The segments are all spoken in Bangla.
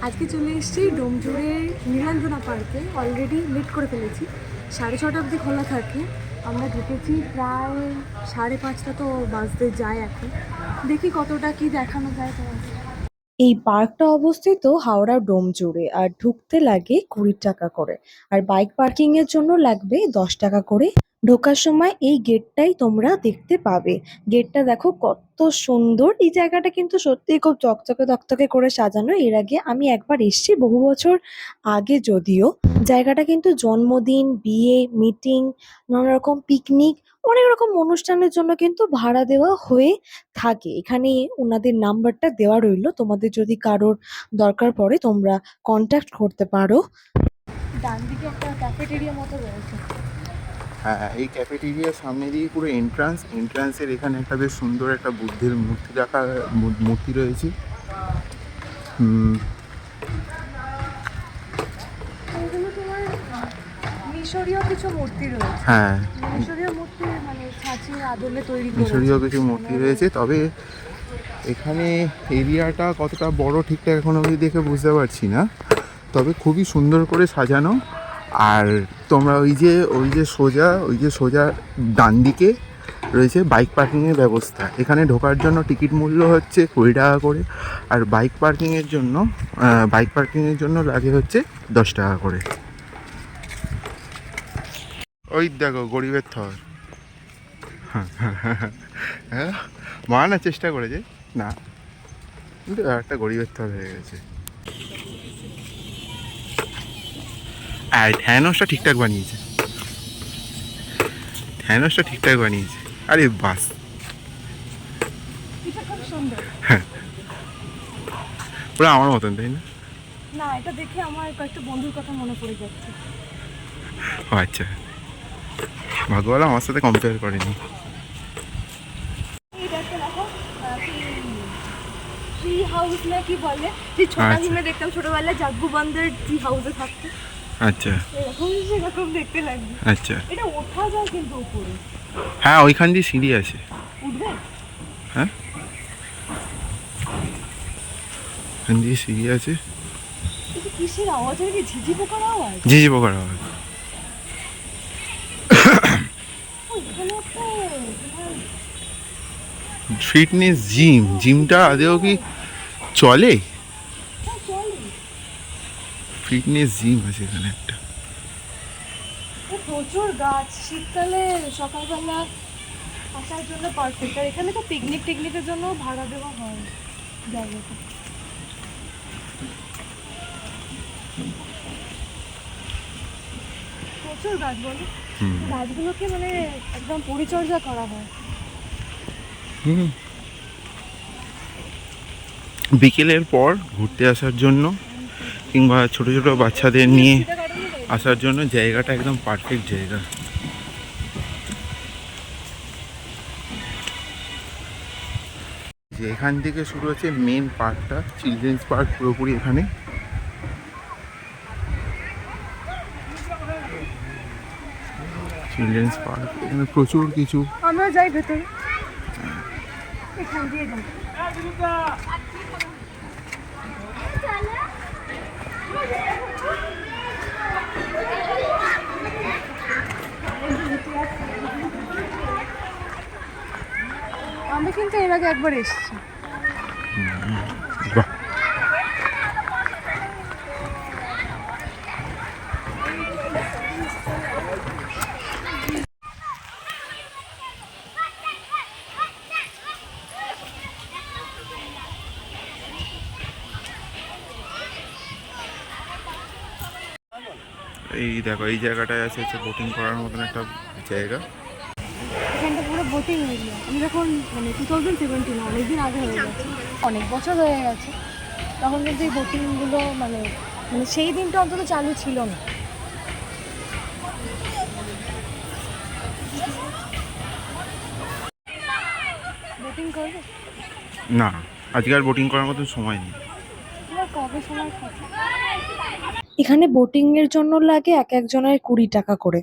আজকে চলে এসেছি ডোমজুড়ের নীলাঞ্জনা পার্কে। অলরেডি লেট করে ফেলেছি, 6:30 অবধি খোলা থাকে। আমরা ঢুকেছি প্রায় 5:30 তো বাজতে যায় এখন। দেখি কতটা কি দেখানো যায় তোমাকে। এই পার্কটা অবস্থিত হাওড়া ডোমজুড়ে, আর ঢুকতে লাগে 20 টাকা করে, আর বাইক পার্কিং এর জন্য লাগবে 10 টাকা করে। ঢোকার সময় এই গেটটাই তোমরা দেখতে পাবে। গেটটা দেখো কত সুন্দর। এই জায়গাটা কিন্তু সত্যিই খুব চকচকে তকতকে করে সাজানো। এর আগে আমি একবার এসেছি, বহু বছর আগে যদিও। জায়গাটা কিন্তু জন্মদিন, বিয়ে, মিটিং, নানা রকম পিকনিক, অনেক রকম অনুষ্ঠানের জন্য কিন্তু ভাড়া দেওয়া হয়ে থাকে। এখানে ওনাদের নাম্বারটা দেওয়া রইলো, তোমাদের যদি কারোর দরকার পড়ে তোমরা কন্ট্যাক্ট করতে পারো। ডান দিকে একটা ক্যাফেটেরিয়া মতো রয়েছে। হ্যাঁ, এই ক্যাফেটেরিয়ার সামনে দিয়ে পুরো এন্ট্রান্সের এখানে একটা বেশ সুন্দর একটা বুদ্ধের মূর্তি রয়েছে। এগুলো তোমার মিশরীয় কিছু মূর্তি রয়েছে। হ্যাঁ, মিশরীয় মূর্তি মানে ছাঁচের আদলে তৈরি করেছে। মিশরীয় কিছু মূর্তি রয়েছে, তবে এখানে এরিয়াটা কতটা বড় ঠিকঠাক এখন আমি দেখে বুঝতে পারছি না, তবে খুবই সুন্দর করে সাজানো। আর তোমরা ওই যে সোজা ডান দিকে রয়েছে বাইক পার্কিংয়ের ব্যবস্থা। এখানে ঢোকার জন্য টিকিট মূল্য হচ্ছে 20 টাকা করে, আর বাইক পার্কিংয়ের জন্য লাগে হচ্ছে 10 টাকা করে। ওই দেখো গরিবের থর। হ্যাঁ, মানার চেষ্টা করেছে না, কিন্তু একটা গরিবের থর হয়ে গেছে। আর থ্যানোসটা ঠিকঠাক বানিয়েছে। আরে বাস, এটা খুব সুন্দর। হ্যাঁ, পুরো আমার মতন, তাই না? না, এটা দেখে আমার কয়েকটা বন্ধুর কথা মনে পড়ে যাচ্ছে। ও আচ্ছা, ভাগ্যবালা আমার সাথে কম্পেয়ার করেনি। এই দেখতে দেখো, ট্রি হাউস না কি বলে, যে ছোটা আচ্ছা। ভীমে দেখতাম ছোটবেলায়, জাগ্গু বান্দার ট্রি হাউসে থাকতো, আচ্ছা এরকম সেরকম দেখতে লাগবে। আচ্ছা, এটা ওঠা যায় কিন্তু উপরে। হ্যাঁ ওইখান দিয়ে সিঁড়ি আছে। উঠবে? হ্যাঁ, ওখান দিয়ে সিঁড়ি আছে। এটা কিসের আওয়াজ হয়? কি ঝিঝি পোকার আওয়াজ? ঝিঝি পোকার আওয়াজ। ও, এখানে একটা তোমার ফিটনেস জিমটা আদেও কি চলে? হ্যাঁ, চলে। ফিটনেস জিম আছে এখানে একটা। প্রচুর গাছ, শীতকালে সকালবেলা আসার জন্য পারফেক্ট। আর এখানে তো টিকনিকের জন্য ভাড়া দেওয়া হয় জায়গাটা। প্রচুর গাছ, বলো। গাছগুলোকে মানে একদম পরিচর্যা করা হয়। বিকেলের পর ঘুরতে আসার জন্য কিংবা ছোট ছোট বাচ্চাদের নিয়ে আসার জন্য জায়গাটা একদম পারফেক্ট জায়গা। যে এখান থেকে শুরু হচ্ছে মেন পার্কটা, চিলড্রেন্স পার্ক পুরোপুরি এখানে। চিলড্রেন্স পার্ক এখানে প্রচুর কিছু। আমরা যাই ভেতরে, এখান দিয়ে যাই। আমি কিন্তু এর আগে একবার এসেছি। বাহ, এই দেখো এই জায়গাটায় আছে হচ্ছে বোটিং করার মতন একটা জায়গা। এখানটা পুরো বোটিং এরিয়া। আমি যখন মানে 2017, অনেকদিন আগে হয়ে গেছে, অনেক বছর হয়ে গেছে, তখন কিন্তু এই বোটিংগুলো মানে মানে সেই দিনটা অন্তত চালু ছিল না। বোটিং করবে? না, আজকে আর বোটিং করার মতন সময় নেই। তোমার কবে সময় থাকে? এখানে বোটিং এর জন্য লাগে এক একজনের 20 টাকা করে।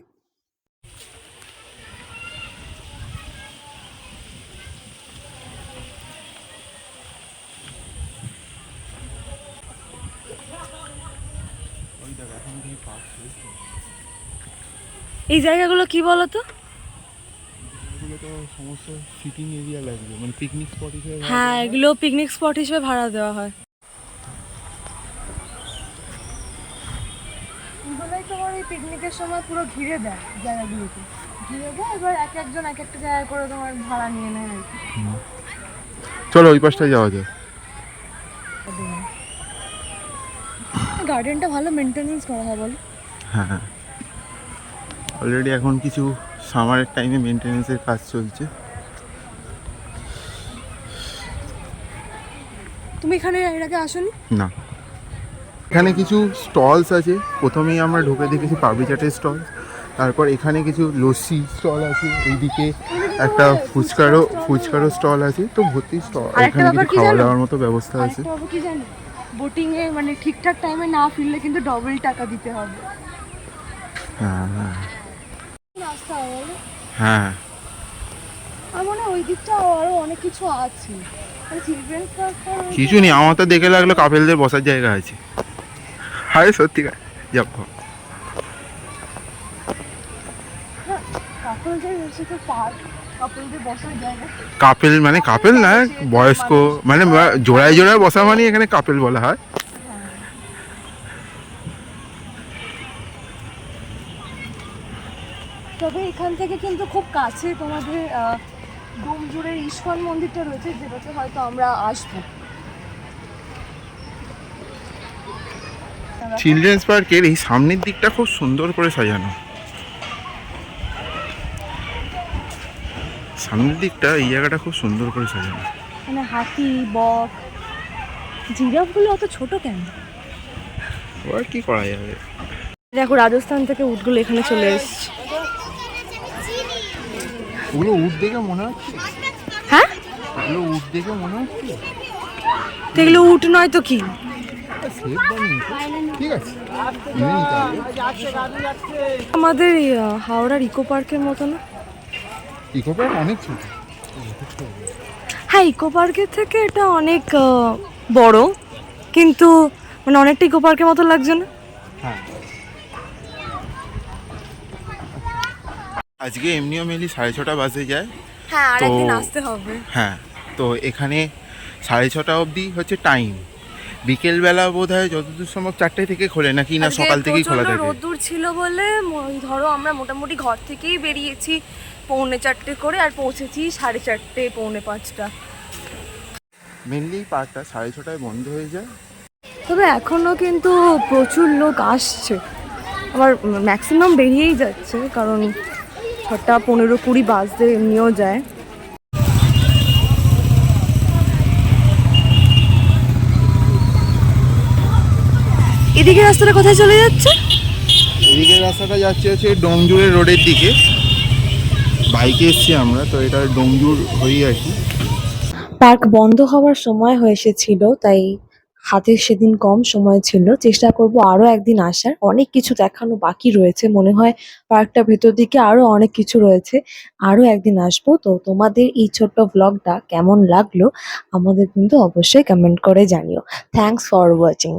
এই জায়গাগুলো কি বলো তো? এগুলো তো সমস্ত সিটিং এরিয়া লাগবে, মানে পিকনিক স্পট হিসেবে। হ্যাঁ, এগুলো পিকনিক স্পট হিসেবে ভাড়া দেওয়া হয়। এগুলোই তোমার এই পিকনিকের সময় পুরো ঘিরে দেয় জায়গাগুলোকে, ঘিরে দেয়, এবার এক একজন এক একটা জায়গা করে তোমার ভাড়া নিয়ে নেয় আর কি। চলো ওই পাশটায় যাওয়া যায়। গার্ডেনটা ভালো মেনটেনেন্স করা হয় বলো? হ্যাঁ, অলরেডি এখন কিছু সামারের টাইমে মেনটেনেন্সের কাজ চলছে। তুমি এখানে এর আগে আসোনি? না, এখানে কিছু স্টলস আছে। প্রথমেই আমরা ঢুকে দেখেছি পাপড়ি চাটের স্টল, তারপর এখানে কিছু লস্যি স্টল আছে, এইদিকে একটা ফুচকারও স্টল আছে। তো ভর্তি স্টল, আরেকটা এখানে ব্যাপার কিছু কি খাওয়া জানো? দাওয়ার মতো ব্যবস্থা আছে। আরেকটা ব্যাপার কি জানো? বোটিং এ মানে ঠিকঠাক টাইমে না ফিরলে কিন্তু ডবল টাকা দিতে হবে। হ্যাঁ হ্যাঁ রাস্তা বলো? হ্যাঁ, আর মনে হয় ওই দিকটা আরো অনেক কিছু আছে, মানে চিলড্রেন্স পার্কটা কিছু নেই। আমার তো দেখে লাগলো কাপেলদের বসার জায়গা আছে। আরে সত্যিকার যাবো। কাপলদের হচ্ছে তো পার্ক, কাপলদের বসার জায়গা। কাপেল মানে কাপেল না, বয়স্ক মানে জোড়ায় জোড়ায় বসা মানে এখানে কাপেল বলা হয়। তবে এখান থেকে কিন্তু খুব কাছে তোমাদের ডোমজুড়ের ইস্কন মন্দিরটা রয়েছে, যেটাতে হয়তো আমরা আসবো। চিলড্রেন্স পার্কের এই সামনের দিকটা খুব সুন্দর করে সাজানো। সামনের দিকটা, এই জায়গাটা খুব সুন্দর করে সাজানো। মানে হাতি, বক, জিরাফগুলো অত ছোট কেন? আর কি করা যাবে। দেখো রাজস্থান থেকে উটগুলো এখানে চলে এসেছে। ওগুলো উট দেখে মনে হচ্ছে, হ্যাঁ ওগুলো উট দেখে মনে হচ্ছে। তো এগুলো উট নয় তো কি? সেফ দামি, ঠিক আছে নিয়ে নিতে হবে। আমাদের এই, হাওড়ার ইকো পার্কের মতো না? ইকো পার্ক অনেক ছোট। হ্যাঁ, ইকো পার্কের থেকে এটা অনেক বড়, কিন্তু মানে অনেকটা ইকো পার্কের মতো লাগছে না? হ্যাঁ, আজকে এমনিও মেনলি 6:30 বাজে যায়। হ্যাঁ, আর তো- একদিন আসতে হবে। হ্যাঁ, তো এখানে 6:30 অবধি হচ্ছে টাইম। বিকেলবেলা বোধ হয় যতদূর সম্ভব 4টে থেকে খোলে, নাকি না আজকে সকাল থেকেই খোলা প্রচণ্ড থাকে? রোদ্দুর ছিল বলে ধরো আমরা মোটামুটি ঘর থেকেই বেরিয়েছি 4:45 করে, আর পৌঁছেছি 4:30 4:45। মেনলি পার্কটা 6:30 বন্ধ হয়ে যায়। তবে এখনো কিন্তু প্রচুর লোক আসছে, আবার ম্যাক্সিমাম বেরিয়েই যাচ্ছে, কারণ 6টা 15-20 বাজতে এমনিও যায়। এদিকে রাস্তাটা কোথায় চলে যাচ্ছে? এদিকের রাস্তাটা যাচ্ছে হচ্ছে ডোমজুড়ের রোডের দিকে। বাইকে এসছি আমরা, তো এটা ডোমজুড় হয়েই আর কি। পার্ক বন্ধ হওয়ার সময় হয়ে এসেছিল, তাই হাতে সেদিন কম সময় ছিল। চেষ্টা করব আরো একদিন আসার, অনেক কিছু দেখানো বাকি রয়েছে, মনে হয় পার্কটা ভেতর দিকে আরো অনেক কিছু রয়েছে। আরো একদিন আসবো। তো তোমাদের এই ছোট্ট ব্লগটা কেমন লাগলো আমাদের কিন্তু অবশ্যই কমেন্ট করে জানিও। Thanks for watching.